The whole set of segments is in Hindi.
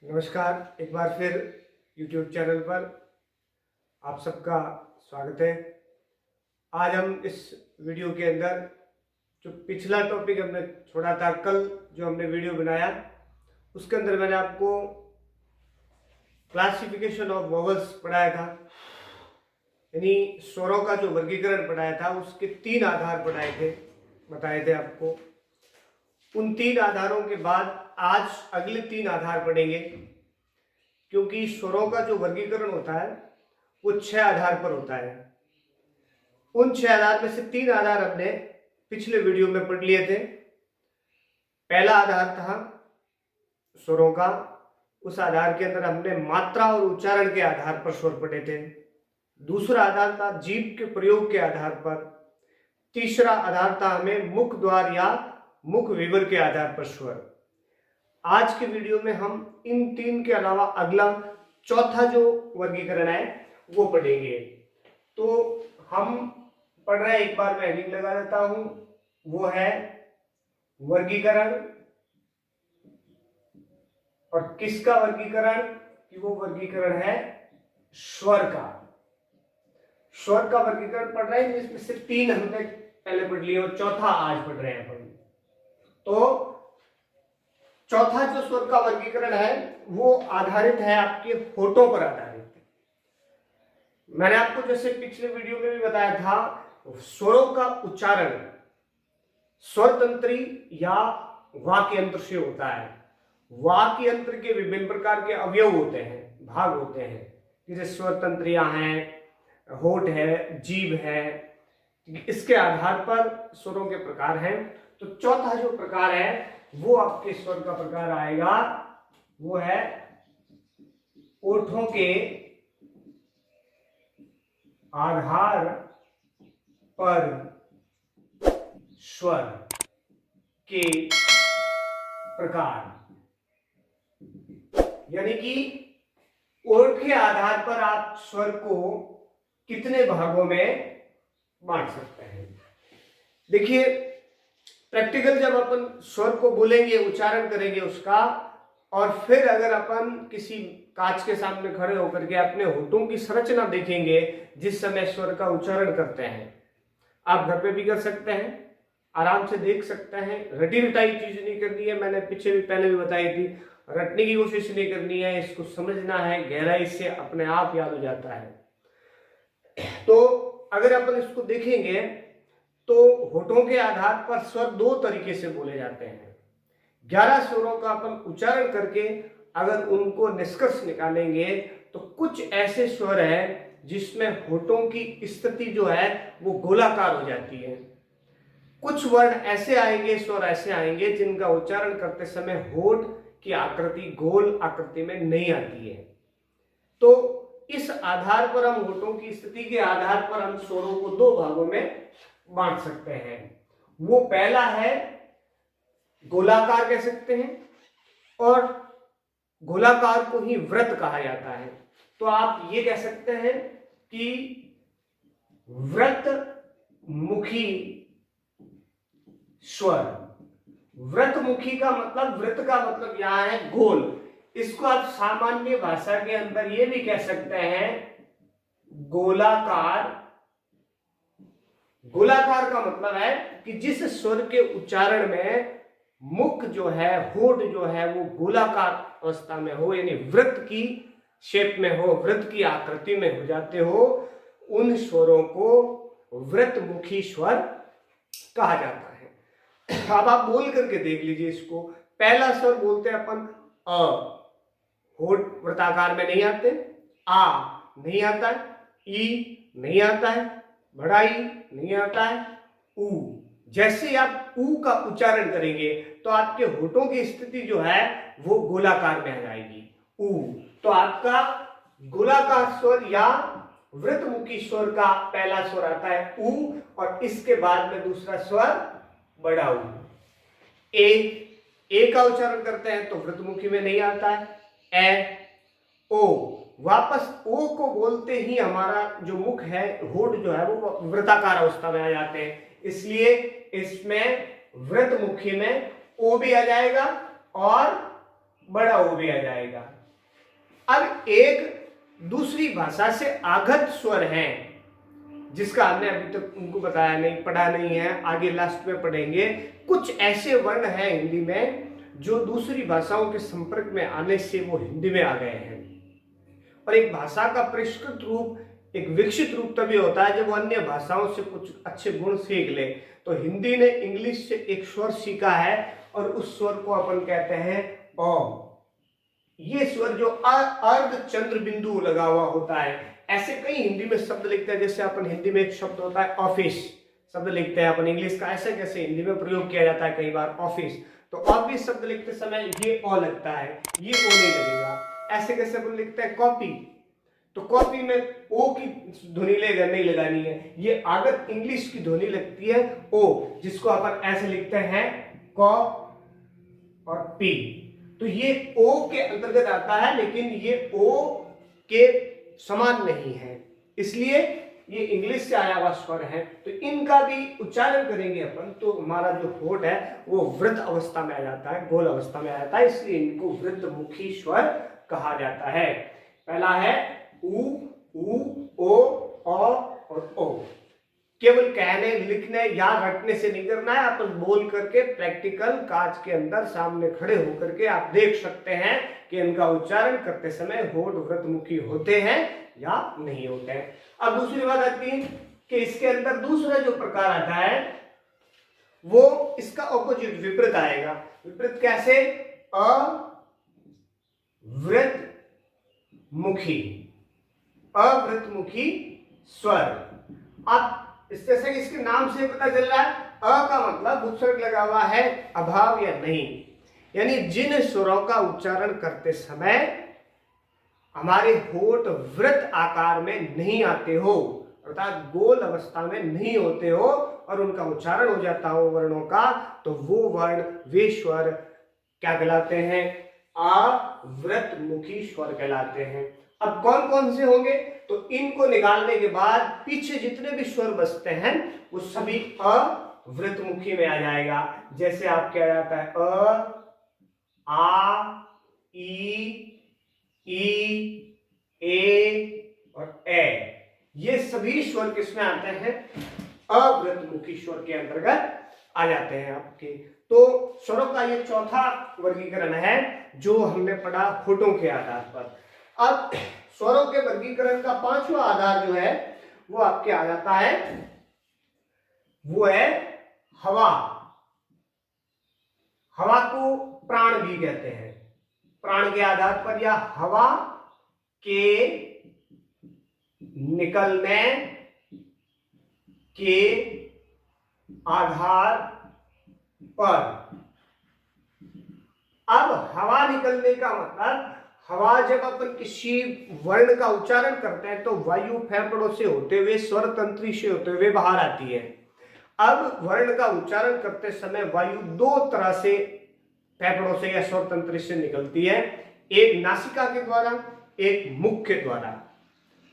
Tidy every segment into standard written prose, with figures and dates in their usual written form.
नमस्कार, एक बार फिर YouTube चैनल पर आप सबका स्वागत है। आज हम इस वीडियो के अंदर जो पिछला टॉपिक हमने छोड़ा था, कल जो हमने वीडियो बनाया उसके अंदर मैंने आपको क्लासिफिकेशन ऑफ वोवेल्स पढ़ाया था, यानी स्वरों का जो वर्गीकरण पढ़ाया था। उसके 3 आधार बताए थे आपको। उन 3 आधारों के बाद आज अगले 3 आधार पढ़ेंगे, क्योंकि स्वरों का जो वर्गीकरण होता है वो 6 आधार पर होता है। उन 6 आधार में से 3 आधार हमने पिछले वीडियो में पढ़ लिए थे। पहला आधार था स्वरों का, उस आधार के अंदर हमने मात्रा और उच्चारण के आधार पर स्वर पढ़े थे। दूसरा आधार था जीभ के प्रयोग के आधार पर। तीसरा आधार था हमें मुख द्वार या मुख विवर के आधार पर स्वर। आज के वीडियो में हम इन 3 के अलावा अगला चौथा जो वर्गीकरण है वो पढ़ेंगे। तो हम पढ़ रहे हैं, एक बार मैं हेडिंग लगा देता हूं, वो है वर्गीकरण। और किसका वर्गीकरण? कि वो वर्गीकरण है स्वर का। स्वर का वर्गीकरण पढ़ रहे हैं, जिसमें से 3 हमने पहले पढ़ लिए और चौथा आज पढ़ रहे हैं अपन। तो चौथा जो स्वर का वर्गीकरण है वो आधारित है आपके होठों पर आधारित। मैंने आपको जैसे पिछले वीडियो में भी बताया था, स्वरों का उच्चारण स्वर तंत्री या वाक्य यंत्र से होता है। वाक्य यंत्र के विभिन्न प्रकार के अवयव होते हैं, भाग होते हैं, जैसे स्वर तंत्रियां हैं, होठ है, जीभ है। इसके आधार पर स्वरों के प्रकार हैं। तो चौथा जो प्रकार है वो आपके स्वर का प्रकार आएगा, वो है ओठों के आधार पर स्वर के प्रकार। यानी कि ओठ के आधार पर आप स्वर को कितने भागों में बांट सकते हैं। देखिए, प्रैक्टिकल जब अपन स्वर को बोलेंगे, उच्चारण करेंगे उसका, और फिर अगर अपन किसी कांच के सामने खड़े होकर के अपने होठों की संरचना देखेंगे जिस समय स्वर का उच्चारण करते हैं, आप घर पे भी कर सकते हैं, आराम से देख सकते हैं। रटी रटाई चीज नहीं करनी है, मैंने पहले भी बताई थी। रटने की कोशिश नहीं करनी है, इसको समझना है, गहराई से अपने आप याद हो जाता है। तो अगर अपन इसको देखेंगे तो होठों के आधार पर स्वर 2 तरीके से बोले जाते हैं। 11 स्वरों का अपन उच्चारण करके अगर उनको निष्कर्ष निकालेंगे तो कुछ ऐसे स्वर हैं जिसमें होठों की स्थिति जो है वो गोलाकार हो जाती है। कुछ वर्ण ऐसे आएंगे, स्वर ऐसे आएंगे जिनका उच्चारण करते समय होठ की आकृति गोल आकृति में नहीं आती है। तो इस आधार पर हम होठों की स्थिति के आधार पर हम स्वरों को 2 भागों में बांट सकते हैं। वो पहला है गोलाकार कह सकते हैं, और गोलाकार को ही वृत्त कहा जाता है। तो आप ये कह सकते हैं कि वृत्त मुखी स्वर। वृत्त मुखी का मतलब, वृत्त का मतलब यहां है गोल। इसको आप सामान्य भाषा के अंदर ये भी कह सकते हैं गोलाकार। गोलाकार का मतलब है कि जिस स्वर के उच्चारण में मुख जो है, होठ जो है वो गोलाकार अवस्था में हो, यानी वृत्त की शेप में हो, वृत्त की आकृति में हो जाते हो, उन स्वरों को वृत्तमुखी स्वर कहा जाता है। अब आप बोल करके देख लीजिए इसको। पहला स्वर बोलते हैं अपन अ, होठ वृत्ताकार में नहीं आते, आ नहीं आता है, ई नहीं आता है, बड़ा ई नहीं आता है, ऊ। जैसे आप ऊ का उच्चारण करेंगे तो आपके होठों की स्थिति जो है वो गोलाकार में आ जाएगी, ऊ। तो आपका गोलाकार स्वर या वृत्तमुखी स्वर का पहला स्वर आता है ऊ, और इसके बाद में दूसरा स्वर बड़ा ऊ। ए का उच्चारण करते हैं तो वृत्तमुखी में नहीं आता है, ए, ओ। वापस ओ को बोलते ही हमारा जो मुख है, होठ जो है वो वृत्ताकार अवस्था में आ जाते हैं, इसलिए इसमें वृत्तमुखी में ओ भी आ जाएगा और बड़ा ओ भी आ जाएगा। अब एक दूसरी भाषा से आगत स्वर हैं जिसका हमने अभी तक उनको बताया नहीं, पढ़ा नहीं है, आगे लास्ट में पढ़ेंगे। कुछ ऐसे वर्ण हैं हिंदी में जो दूसरी भाषाओं के संपर्क में आने से वो हिंदी में आ गए हैं। और एक भाषा का परिष्कृत रूप, एक विकसित रूप तभी होता है जब वो अन्य भाषाओं से कुछ अच्छे गुण सीख ले। तो हिंदी ने इंग्लिश से एक स्वर सीखा है और उस स्वर को अपन कहते हैं अ। ये स्वर जो अर्ध चंद्र बिंदु लगा हुआ होता है, ऐसे कई हिंदी में शब्द लिखते हैं। जैसे अपन हिंदी में एक शब्द होता है ऑफिस, शब्द लिखते हैं अपन, इंग्लिश का ऐसे कैसे हिंदी में प्रयोग किया जाता है कई बार ऑफिस। तो ऑफिस शब्द लिखते समय ये ओ लगता है, ये ओ नहीं लगेगा। ऐसे कैसे अपन लिखते हैं कॉपी, तो कॉपी में ओ की ध्वनि नहीं लगानी है, ये आगत इंग्लिश की ध्वनि लगती है ओ, जिसको अपन ऐसे लिखते हैं कॉ और पी। तो ये ओ के अंतर्गत आता है, लेकिन ये ओ के समान नहीं है, इसलिए ये इंग्लिश से आया हुआ स्वर है। तो इनका भी उच्चारण करेंगे अपन तो हमारा जो होठ है वो वृत्त अवस्था में आ जाता है, गोल अवस्था में आ जाता है, इसलिए इनको वृत्तमुखी स्वर कहा जाता है। पहला है उ, ओ, और ओ। केवल कहने, लिखने, याद रखने से नहीं करना है, अपन बोल करके प्रैक्टिकल कांच के अंदर सामने खड़े होकर के आप देख सकते हैं कि इनका उच्चारण करते समय होठ वृत्तमुखी होते हैं या नहीं होते हैं। अब दूसरी बात आती है कि इसके अंदर दूसरा जो प्रकार आता है वो इसका ऑपोजिट विपरीत आएगा। विपरीत कैसे? अवृतमुखी, अवृतमुखी स्वर। अब जैसे इसके नाम से पता चल रहा है अ का मतलब उपसर्ग लगा हुआ है, अभाव या नहीं, यानी जिन स्वरों का उच्चारण करते समय हमारे होठ वृत्त आकार में नहीं आते हो, अर्थात गोल अवस्था में नहीं होते हो और उनका उच्चारण हो जाता हो वर्णों का, तो वो वर्ण, वे स्वर क्या कहलाते हैं? अवृतमुखी स्वर कहलाते हैं। अब कौन कौन से होंगे? तो इनको निकालने के बाद पीछे जितने भी स्वर बचते हैं वो सभी अवृतमुखी में आ जाएगा। जैसे आप क्या जाता है अ, आ, ई, ए और ए, ये सभी स्वर किसमें आते हैं? अवृतमुखी स्वर के अंतर्गत आ जाते हैं आपके। तो स्वरों का ये चौथा वर्गीकरण है जो हमने पढ़ा होठों के आधार पर। अब स्वरों के वर्गीकरण का पांचवा आधार जो है वो आपके आ जाता है, वो है हवा। हवा को प्राण भी कहते हैं। प्राण के आधार पर या हवा के निकलने के आधार पर। अब हवा निकलने का मतलब, हवा जब अपन किसी वर्ण का उच्चारण करते हैं तो वायु फेफड़ों से होते हुए, स्वर तंत्री से होते हुए बाहर आती है। अब वर्ण का उच्चारण करते समय वायु दो तरह से फेफड़ों से या स्वर तंत्री से निकलती है, एक नासिका के द्वारा, एक मुख के द्वारा।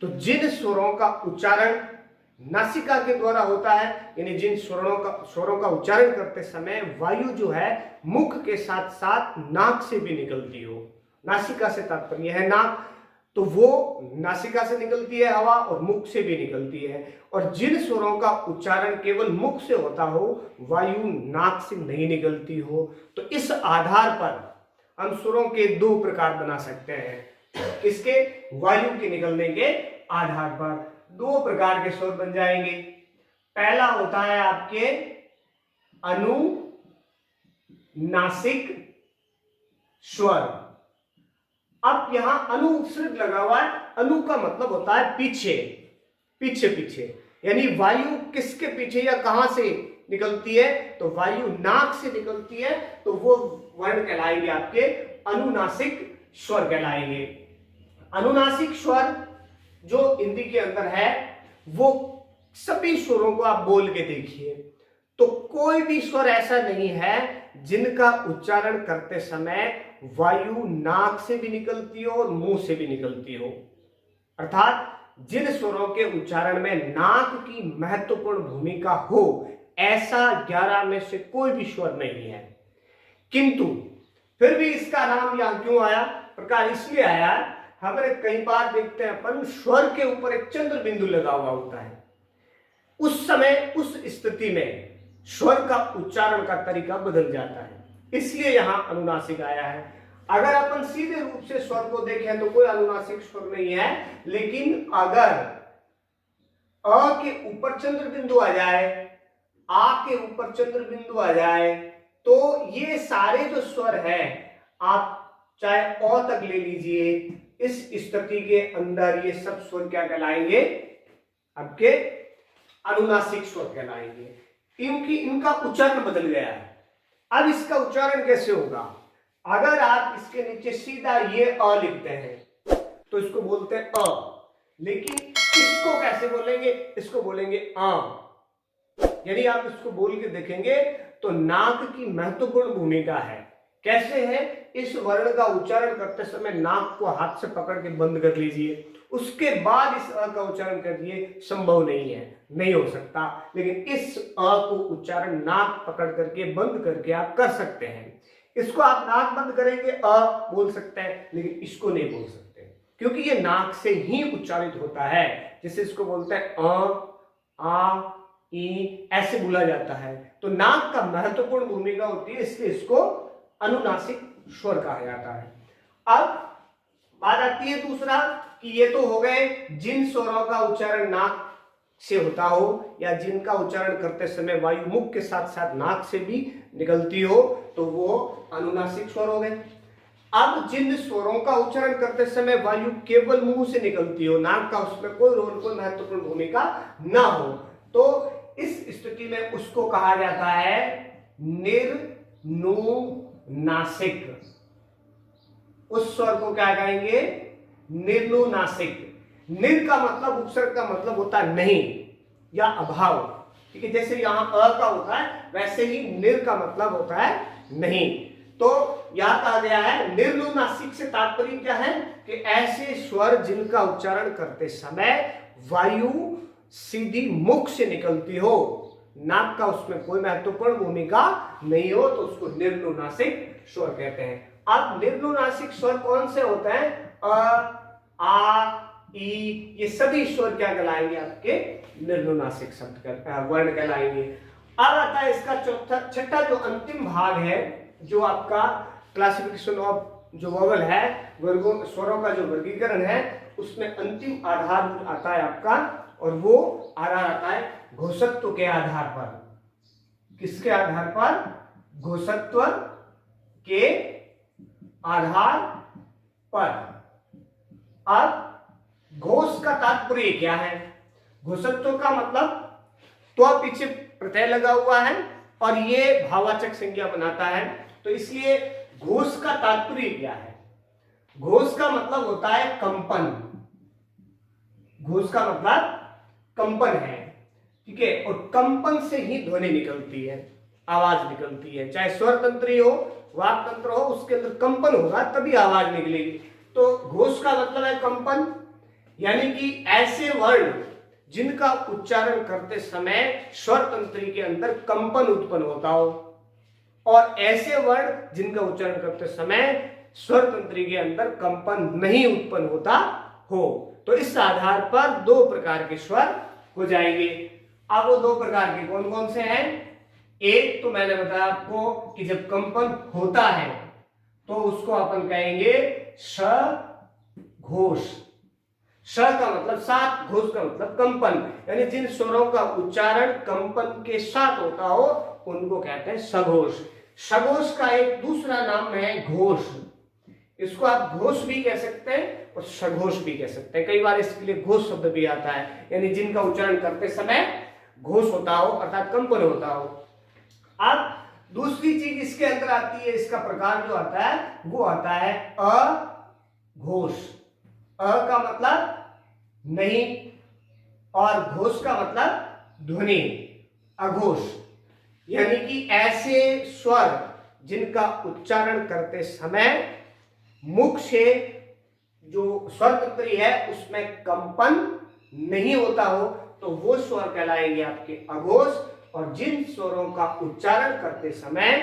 तो जिन स्वरों का उच्चारण नासिका के द्वारा होता है, यानी जिन स्वरों का उच्चारण करते समय वायु जो है मुख के साथ साथ नाक से भी निकलती हो, नासिका से तात्पर्य है नाक, तो वो नासिका से निकलती है हवा और मुख से भी निकलती है। और जिन स्वरों का उच्चारण केवल मुख से होता हो, वायु नाक से नहीं निकलती हो, तो इस आधार पर हम स्वरों के दो प्रकार बना सकते हैं। इसके वायु के निकलने के आधार पर दो प्रकार के स्वर बन जाएंगे। पहला होता है आपके अनुनासिक स्वर। अब यहां अनु उपसर्ग लगा हुआ है, अनु का मतलब होता है पीछे, पीछे पीछे, यानी वायु किसके पीछे या कहां से निकलती है? तो वायु नाक से निकलती है, तो वो वर्ण कहलाएंगे आपके अनुनासिक स्वर कहलाएंगे। अनुनासिक स्वर जो हिंदी के अंदर है वो सभी स्वरों को आप बोल के देखिए तो कोई भी स्वर ऐसा नहीं है जिनका उच्चारण करते समय वायु नाक से भी निकलती हो और मुंह से भी निकलती हो। अर्थात जिन स्वरों के उच्चारण में नाक की महत्वपूर्ण भूमिका हो, ऐसा 11 में से कोई भी स्वर नहीं है। किंतु फिर भी इसका नाम यहाँ क्यों आया, प्रकार इसलिए आया, हमारे कई बार देखते हैं अपन स्वर के ऊपर एक चंद्र बिंदु लगा हुआ होता है, उस समय उस स्थिति में स्वर का उच्चारण का तरीका बदल जाता है, इसलिए यहां अनुनासिक आया है। अगर अपन सीधे रूप से स्वर को देखें तो कोई अनुनासिक स्वर नहीं है, लेकिन अगर अ के ऊपर चंद्र बिंदु आ जाए, आ के ऊपर चंद्र बिंदु आ जाए, तो ये सारे जो स्वर है, आप चाहे अ तक ले लीजिए, इस स्थिति के अंदर ये सब स्वर क्या कहलाएंगे, आपके अनुनासिक स्वर कहलाएंगे, क्योंकि इनका उच्चारण बदल गया है। अब इसका उच्चारण कैसे होगा, अगर आप इसके नीचे सीधा ये अ लिखते हैं तो इसको बोलते हैं अ, लेकिन इसको कैसे बोलेंगे, इसको बोलेंगे आ। यदि आप इसको बोल के देखेंगे तो नाक की महत्वपूर्ण भूमिका है। कैसे है, इस वर्ण का उच्चारण करते समय नाक को हाथ से पकड़ के बंद कर लीजिए, उसके बाद इस अ का उच्चारण करिए, संभव नहीं है, नहीं हो सकता, लेकिन इस अ को उच्चारण नाक पकड़ करके बंद करके आप कर सकते हैं। इसको आप नाक बंद करेंगे अ बोल सकते हैं, लेकिन इसको नहीं बोल सकते क्योंकि ये नाक से ही उच्चारित होता है। जैसे इसको बोलते हैं अ, आ, ई, ऐसे बोला जाता है। तो नाक का महत्वपूर्ण भूमिका होती है, इसलिए इसको अनुनासिक स्वर कहा जाता है। अब बात आती है दूसरा कि ये तो हो गए जिन स्वरों का उच्चारण नाक से होता हो या जिनका उच्चारण करते समय वायु मुख के साथ साथ नाक से भी निकलती हो, तो वो अनुनासिक स्वर हो गए। अब जिन स्वरों का उच्चारण करते समय वायु केवल मुंह से निकलती हो, नाक का उसमें कोई रोल, कोई महत्वपूर्ण भूमिका ना हो, तो इस स्थिति में उसको कहा जाता है निर्नुनासिक। उस स्वर को क्या कहेंगे, निर्नुनासिक। निर का मतलब, उपसर्ग का मतलब होता है नहीं या अभाव, ठीक है, जैसे यहां अ का होता है वैसे ही निर का मतलब होता है नहीं। तो यहां कहा गया है निर्नुनासिक से तात्पर्य क्या है कि ऐसे स्वर जिनका उच्चारण करते समय वायु सीधी मुख से निकलती हो, नाक का उसमें कोई महत्वपूर्ण भूमिका नहीं हो, तो उसको निर्नुनासिक स्वर कहते हैं। अब निर्नुनासिक स्वर कौन से होते हैं, अ, आ, ई, ये सभी स्वर क्या कहलाएंगे, आपके निर्नुनासिक शब्द वर्ण कहलाएंगे। अब आता है इसका छठा जो अंतिम भाग है, जो आपका क्लासिफिकेशन ऑफ जो वोवल है, वर्गों स्वरों का जो वर्गीकरण है, उसमें अंतिम आधार आता है आपका, और वो आधार आता है घोषत्व के आधार पर। किसके आधार पर, घोषत्व के आधार पर। अब घोष का तात्पर्य क्या है, घोषत्व का मतलब तो पीछे प्रत्यय लगा हुआ है और ये भाववाचक संज्ञा बनाता है, तो इसलिए घोष का तात्पर्य क्या है, घोष का मतलब होता है कंपन। घोष का मतलब कंपन है, ठीक है, और कंपन से ही ध्वनि निकलती है, आवाज निकलती है, चाहे स्वर तंत्री हो, वाक तंत्र हो, उसके अंदर कंपन होगा तभी आवाज निकलेगी। तो घोष का मतलब है कंपन, यानी कि ऐसे वर्ण जिनका उच्चारण करते समय स्वर तंत्री के अंदर कंपन उत्पन्न होता हो, और ऐसे वर्ण जिनका उच्चारण करते समय स्वर तंत्री के अंदर कंपन नहीं उत्पन्न होता हो। तो इस आधार पर दो प्रकार के स्वर हो जाएंगे। अब वो दो प्रकार के कौन कौन से हैं, एक तो मैंने बताया आपको कि जब कंपन होता है तो उसको अपन कहेंगे सघोष। स का मतलब साथ, घोष का मतलब कंपन, यानी जिन स्वरों का उच्चारण कंपन के साथ होता हो उनको कहते हैं सघोष। सघोष का एक दूसरा नाम है घोष, इसको आप घोष भी कह सकते हैं और सघोष भी कह सकते हैं। कई बार इसके लिए घोष शब्द भी आता है, यानी जिनका उच्चारण करते समय घोष होता हो अर्थात कंपन होता हो। अब दूसरी चीज इसके अंदर आती है, इसका प्रकार जो आता है वो आता है अघोष। अ का मतलब नहीं और घोष का मतलब ध्वनि, अघोष, यानी कि ऐसे स्वर जिनका उच्चारण करते समय मुख से जो स्वर तंत्री है उसमें कंपन नहीं होता हो तो वो स्वर कहलाएंगे आपके अघोष, और जिन स्वरों का उच्चारण करते समय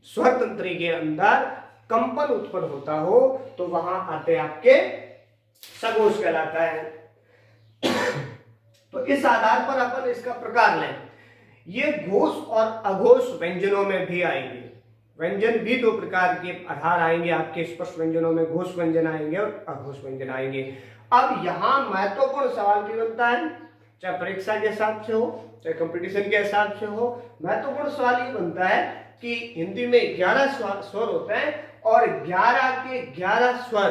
स्वर तंत्री के अंदर कंपन उत्पन्न होता हो तो वहां आते आपके सघोष कहलाता है। तो इस आधार पर अपन इसका प्रकार लें। ये घोष और अघोष व्यंजनों में भी आएंगे। व्यंजन भी दो प्रकार के आधार आएंगे आपके स्पर्श व्यंजनों में, घोष व्यंजन आएंगे और अघोष व्यंजन आएंगे। अब यहां महत्वपूर्ण सवाल भी बनता है, चाहे परीक्षा के हिसाब से हो चाहे कंपटीशन के हिसाब से हो, महत्वपूर्ण सवाल ये बनता है कि हिंदी में 11 स्वर होते हैं और 11 के 11 स्वर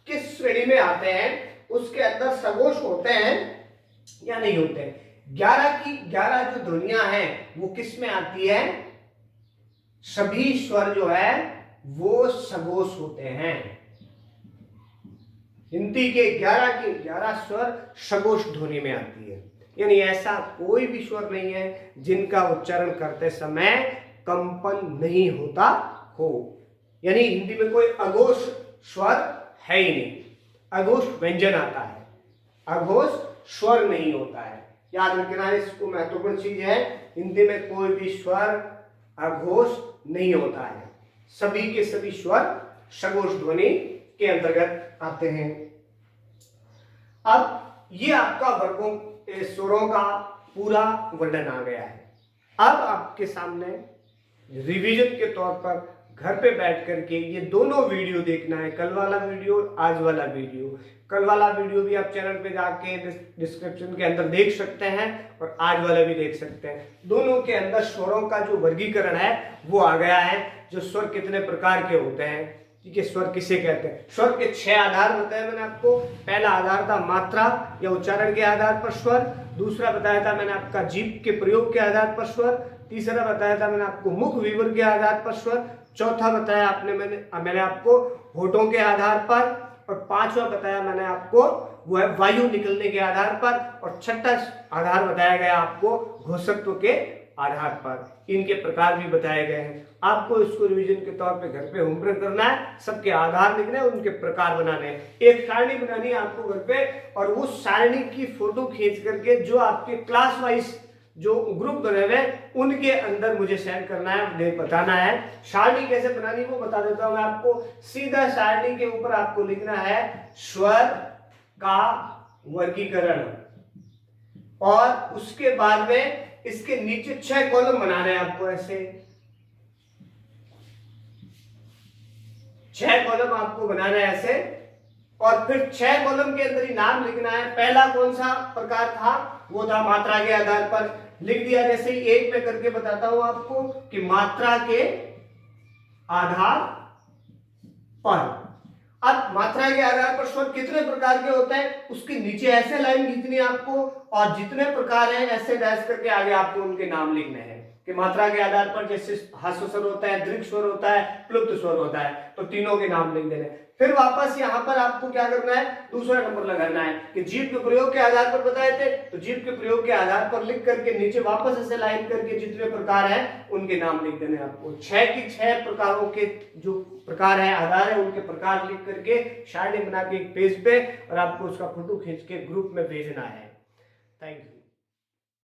किस श्रेणी में आते हैं, उसके अंदर सघोष होते हैं या नहीं होते हैं। 11 की 11 जो ध्वनियां हैं वो किस में आती है, सभी स्वर जो है वो सघोष होते हैं। हिंदी के 11 के 11 स्वर सघोष ध्वनि में आती है, यानी ऐसा कोई भी स्वर नहीं है जिनका उच्चारण करते समय कंपन नहीं होता हो। यानी हिंदी में कोई अघोष स्वर है ही नहीं, अघोष व्यंजन आता है, अघोष स्वर नहीं होता है। याद रखना इसको, महत्वपूर्ण चीज है, हिंदी में कोई भी स्वर अघोष नहीं होता है, सभी के सभी स्वर सघोष ध्वनि के अंतर्गत आते हैं। अब ये आपका वर्गों स्वरों का पूरा वर्णन आ गया है। अब आपके सामने रिवीजन के तौर पर घर पे बैठ करके ये दोनों वीडियो देखना है, कल वाला वीडियो, आज वाला वीडियो। कल वाला वीडियो भी आप चैनल पे जाके डिस्क्रिप्शन के अंदर देख सकते हैं और आज वाला भी देख सकते हैं। दोनों के अंदर स्वरों का जो वर्गीकरण है वो आ गया है, जो स्वर कितने प्रकार के होते हैं, ठीक है, स्वर किसे कहते हैं। स्वर के 6 आधार बताए मैंने आपको। पहला आधार था मात्रा या उच्चारण के आधार पर स्वर, दूसरा बताया था मैंने आपका जीभ के प्रयोग के आधार पर स्वर, तीसरा बताया था मैंने आपको मुख विवर के आधार पर स्वर, चौथा बताया मैंने आपको होठों के आधार पर, और पांचवा बताया मैंने आपको वो है वायु निकलने के आधार पर, और छठा आधार बताया गया आपको घोषत्व के आधार पर। इनके प्रकार भी बताए गए हैं। आपको इसको रिवीजन के तौर पे घर पे होमवर्क करना है, सबके आधार लिखने हैं, उनके प्रकार बनाने हैं। एक सारणी बनानी है आपको घर पे, और उस सारणी की फोटो खींच करके जो आपके क्लास वाइज जो ग्रुप बने हुए उनके अंदर मुझे शेयर करना है, मुझे बताना है। सारणी कैसे बनानी वो बता देता हूं मैं आपको। सीधा सारणी के ऊपर आपको लिखना है स्वर का वर्गीकरण, और उसके बाद में इसके नीचे 6 कॉलम बनाने हैं आपको। ऐसे 6 कॉलम आपको बनाना है ऐसे, और फिर 6 कॉलम के अंदर ही नाम लिखना है। पहला कौन सा प्रकार था, वो था मात्रा के आधार पर, लिख दिया। जैसे ही एक पे करके बताता हूं आपको कि मात्रा के आधार पर। अब मात्रा के आधार पर स्वर कितने प्रकार के होते हैं, उसके नीचे ऐसे लाइन खींचनी है आपको, और जितने प्रकार हैं ऐसे डैश करके आगे आपको उनके नाम लिखने हैं। कि मात्रा के आधार पर जैसे ह्रस्व स्वर होता है, दीर्घ स्वर होता है, प्लुप्त स्वर होता है, तो तीनों के नाम लिख देने। फिर वापस यहाँ पर आपको क्या करना है, दूसरा नंबर लगाना है कि जीभ के प्रयोग के आधार पर बताए थे, तो जीभ के प्रयोग के आधार पर लिख करके नीचे वापस ऐसे लाइन करके जितने प्रकार हैं उनके नाम लिख देने आपको। 6 की 6 प्रकारों के जो प्रकार है, आधार है, उनके प्रकार लिख करके सारणी बना के एक पेज पे, और आपको उसका फोटो खींच के ग्रुप में भेजना है। Thank you.